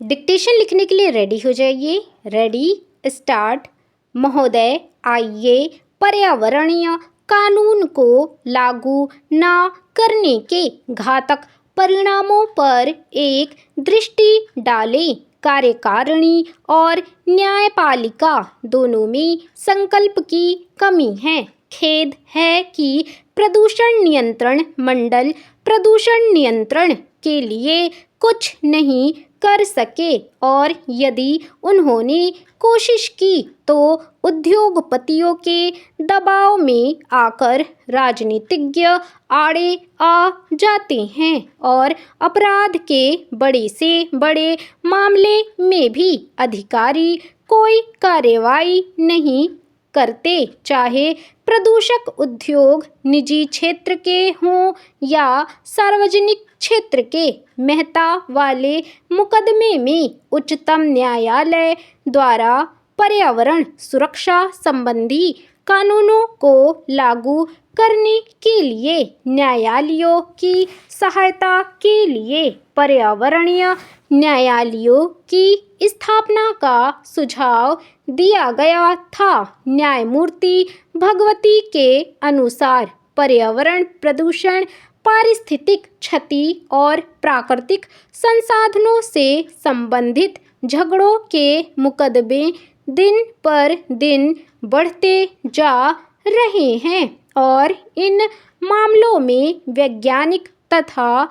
Dictation लिखने के लिए रेडी हो जाइए। Ready, start. महोदय, आइए पर्यावरणीय कानून को लागू न करने के घातक परिणामों पर एक दृष्टि डालें। कार्यकारिणी और न्यायपालिका दोनों में संकल्प की कमी है। खेद है कि प्रदूषण नियंत्रण मंडल प्रदूषण नियंत्रण के लिए कुछ नहीं कर सके और यदि उन्होंने कोशिश की तो उद्योगपतियों के दबाव में आकर राजनीतिज्ञ आड़े आ जाते हैं और अपराध के बड़े से बड़े मामले में भी अधिकारी कोई कार्रवाई नहीं करते, चाहे प्रदूषक उद्योग निजी क्षेत्र के हों या सार्वजनिक क्षेत्र के। मेहता वाले मुकदमे में उच्चतम न्यायालय द्वारा पर्यावरण सुरक्षा संबंधी कानूनों को लागू करने के लिए न्यायालयों की सहायता के लिए पर्यावरणीय न्यायालयों की स्थापना का सुझाव दिया गया था। न्यायमूर्ति भगवती के अनुसार पर्यावरण प्रदूषण, पारिस्थितिक क्षति और प्राकृतिक संसाधनों से संबंधित झगड़ों के मुकदमे दिन पर दिन बढ़ते जा रहे हैं और इन मामलों में वैज्ञानिक तथा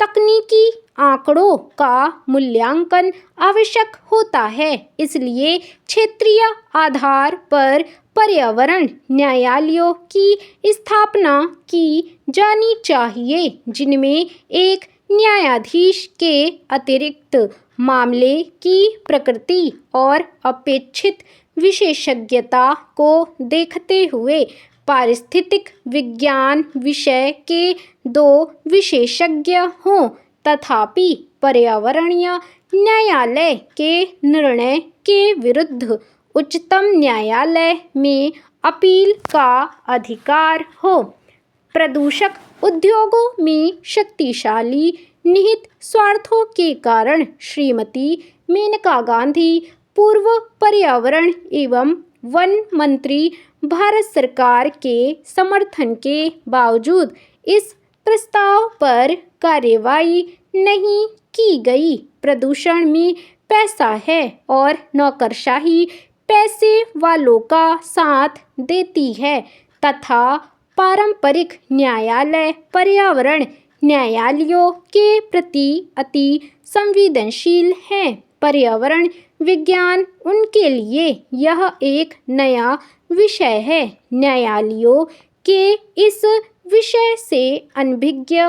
तकनीकी आंकड़ों का मूल्यांकन आवश्यक होता है। इसलिए क्षेत्रीय आधार पर पर्यावरण न्यायालयों की स्थापना की जानी चाहिए, जिनमें एक न्यायाधीश के अतिरिक्त मामले की प्रकृति और अपेक्षित विशेषज्ञता को देखते हुए पारिस्थितिक विज्ञान विषय के 2 विशेषज्ञ हों। तथापि पर्यावरणीय न्यायालय के निर्णय के विरुद्ध उच्चतम न्यायालय में अपील का अधिकार हो। प्रदूषक उद्योगों में शक्तिशाली निहित स्वार्थों के कारण श्रीमती मेनका गांधी, पूर्व पर्यावरण एवं वन मंत्री, भारत सरकार के समर्थन के बावजूद इस प्रस्ताव पर कार्रवाई नहीं की गई। प्रदूषण में पैसा है और नौकरशाही पैसे वालों का साथ देती है तथा पारंपरिक न्यायालय पर्यावरण न्यायालयों के प्रति अति संवेदनशील हैं। पर्यावरण विज्ञान उनके लिए यह एक नया विषय है। न्यायालयों के इस विषय से अनभिज्ञ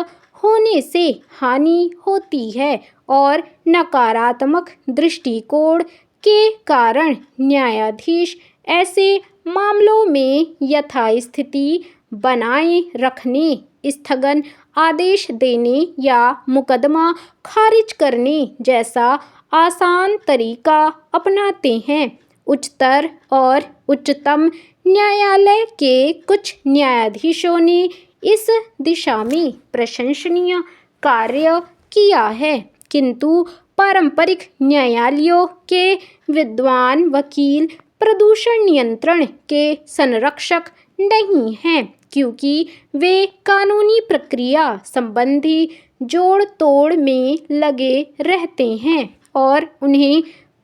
होने से हानि होती है और नकारात्मक दृष्टिकोण के कारण न्यायाधीश ऐसे मामलों में यथास्थिति बनाए रखने, स्थगन आदेश देने या मुकदमा खारिज करने जैसा आसान तरीका अपनाते हैं। उच्चतर और उच्चतम न्यायालय के कुछ न्यायाधीशों ने इस दिशा में प्रशंसनीय कार्य किया है, किंतु पारंपरिक न्यायालयों के विद्वान वकील प्रदूषण नियंत्रण के संरक्षक नहीं हैं, क्योंकि वे कानूनी प्रक्रिया संबंधी जोड़ तोड़ में लगे रहते हैं और उन्हें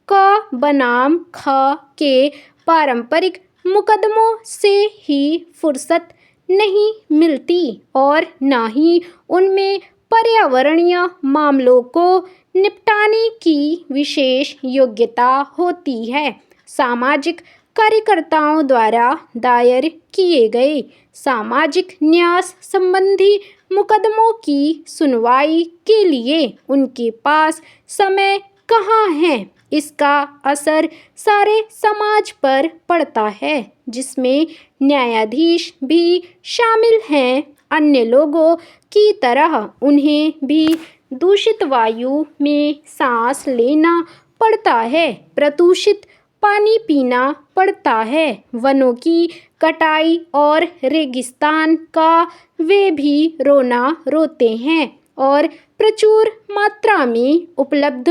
क बनाम ख के पारंपरिक मुकदमों से ही फुर्सत नहीं मिलती और न ही उनमें पर्यावरणीय मामलों को निपटाने की विशेष योग्यता होती है। सामाजिक कार्यकर्ताओं द्वारा दायर किए गए सामाजिक न्याय संबंधी मुकदमों की सुनवाई के लिए उनके पास समय कहाँ है। इसका असर सारे समाज पर पड़ता है, जिसमें न्यायाधीश भी शामिल हैं। अन्य लोगों की तरह उन्हें भी दूषित वायु में सांस लेना पड़ता है, प्रदूषित पानी पीना पड़ता है, वनों की कटाई और रेगिस्तान का वे भी रोना रोते हैं और प्रचुर मात्रा में उपलब्ध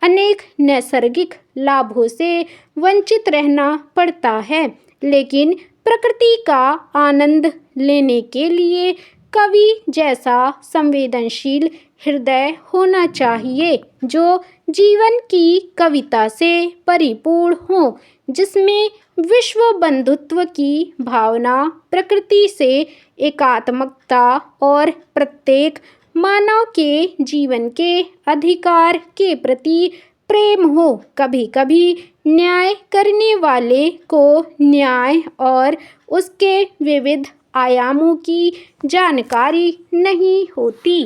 अनेक नैसर्गिक लाभों से वंचित रहना पड़ता है, लेकिन प्रकृति का आनंद लेने के लिए कवि जैसा संवेदनशील हृदय होना चाहिए, जो जीवन की कविता से परिपूर्ण हो, जिसमें विश्व बंधुत्व की भावना, प्रकृति से एकात्मकता और प्रत्येक मानव के जीवन के अधिकार के प्रति प्रेम हो। कभी कभी न्याय करने वाले को न्याय और उसके विविध आयामों की जानकारी नहीं होती।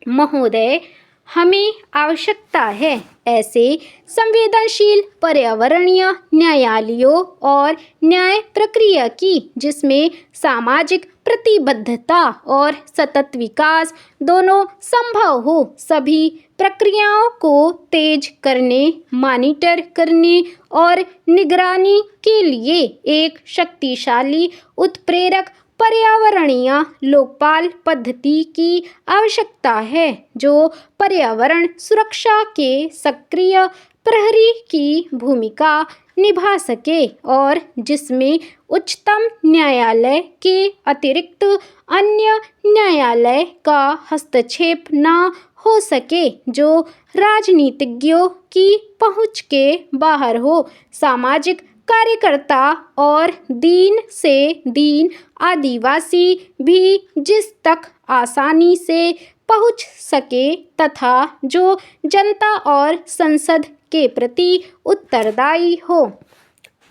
महोदय, हमें आवश्यकता है ऐसे संवेदनशील पर्यावरणीय न्यायालयों और न्याय प्रक्रिया की जिसमें सामाजिक प्रतिबद्धता और सतत विकास दोनों संभव हो। सभी प्रक्रियाओं को तेज करने, मॉनिटर करने और निगरानी के लिए एक शक्तिशाली उत्प्रेरक पर्यावरणीय लोकपाल पद्धति की आवश्यकता है, जो पर्यावरण सुरक्षा के सक्रिय प्रहरी की भूमिका निभा सके और जिसमें उच्चतम न्यायालय के अतिरिक्त अन्य न्यायालय का हस्तक्षेप न हो सके, जो राजनीतिज्ञों की पहुंच के बाहर हो। सामाजिक कार्यकर्ता और दीन से दीन आदिवासी भी जिस तक आसानी से पहुंच सके तथा जो जनता और संसद के प्रति उत्तरदायी हो।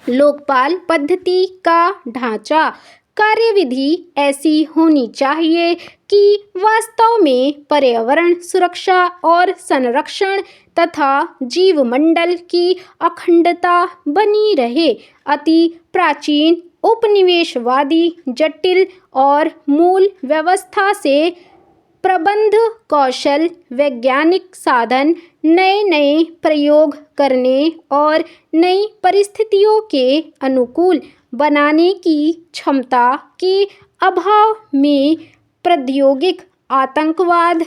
लोकपाल पद्धति का ढांचा, कार्यविधि ऐसी होनी चाहिए कि वास्तव में पर्यावरण सुरक्षा और संरक्षण तथा जीवमंडल की अखंडता बनी रहे। अति प्राचीन उपनिवेशवादी जटिल और मूल व्यवस्था से प्रबंध कौशल, वैज्ञानिक साधन, नए नए प्रयोग करने और नई परिस्थितियों के अनुकूल बनाने की क्षमता के अभाव में प्रौद्योगिक आतंकवाद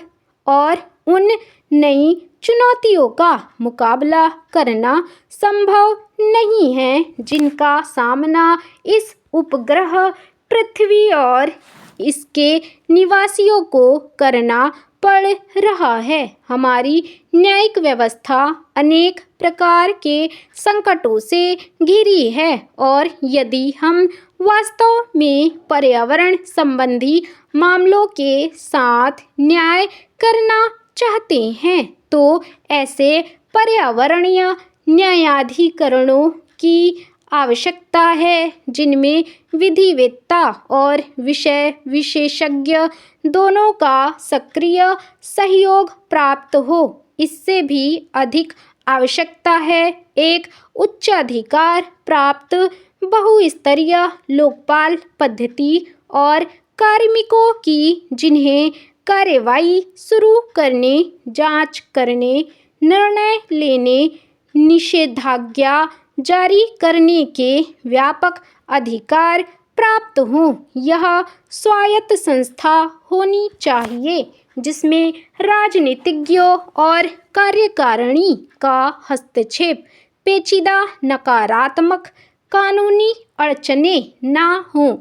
और उन नई चुनौतियों का मुकाबला करना संभव नहीं है जिनका सामना इस उपग्रह पृथ्वी और इसके निवासियों को करना पड़ रहा है। हमारी न्यायिक व्यवस्था अनेक प्रकार के संकटों से घिरी है और यदि हम वास्तव में पर्यावरण संबंधी मामलों के साथ न्याय करना चाहते हैं तो ऐसे पर्यावरणीय न्यायाधिकरणों की आवश्यकता है जिनमें विधिवेत्ता और विषय विशेषज्ञ दोनों का सक्रिय सहयोग प्राप्त हो। इससे भी अधिक आवश्यकता है एक उच्चाधिकार प्राप्त बहुस्तरीय लोकपाल पद्धति और कार्मिकों की जिन्हें कार्रवाई शुरू करने, जांच करने, निर्णय लेने, निषेधाज्ञा जारी करने के व्यापक अधिकार प्राप्त हों। यह स्वायत्त संस्था होनी चाहिए जिसमें राजनीतिज्ञों और कार्यकारिणी का हस्तक्षेप, पेचीदा नकारात्मक कानूनी अड़चनें न हों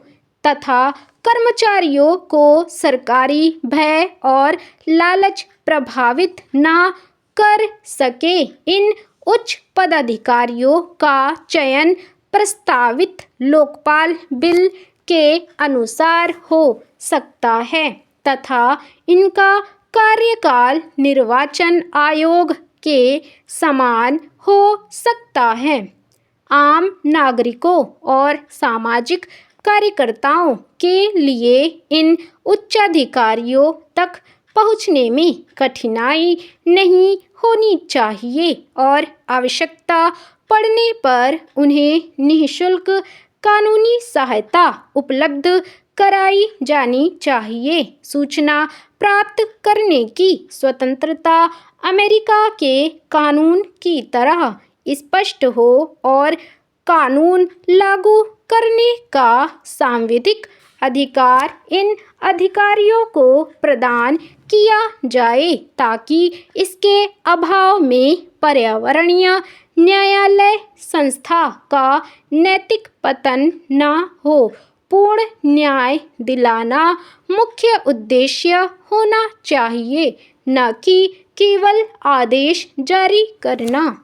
तथा कर्मचारियों को सरकारी भय और लालच प्रभावित न कर सके। इन उच्च पदाधिकारियों का चयन प्रस्तावित लोकपाल बिल के अनुसार हो सकता है तथा इनका कार्यकाल निर्वाचन आयोग के समान हो सकता है। आम नागरिकों और सामाजिक कार्यकर्ताओं के लिए इन उच्चाधिकारियों तक पहुंचने में कठिनाई नहीं होनी चाहिए और आवश्यकता पड़ने पर उन्हें निःशुल्क कानूनी सहायता उपलब्ध कराई जानी चाहिए। सूचना प्राप्त करने की स्वतंत्रता अमेरिका के कानून की तरह स्पष्ट हो और कानून लागू करने का सांविधिक अधिकार इन अधिकारियों को प्रदान किया जाए ताकि इसके अभाव में पर्यावरणीय न्यायालय संस्था का नैतिक पतन न हो। पूर्ण न्याय दिलाना मुख्य उद्देश्य होना चाहिए, न कि केवल आदेश जारी करना।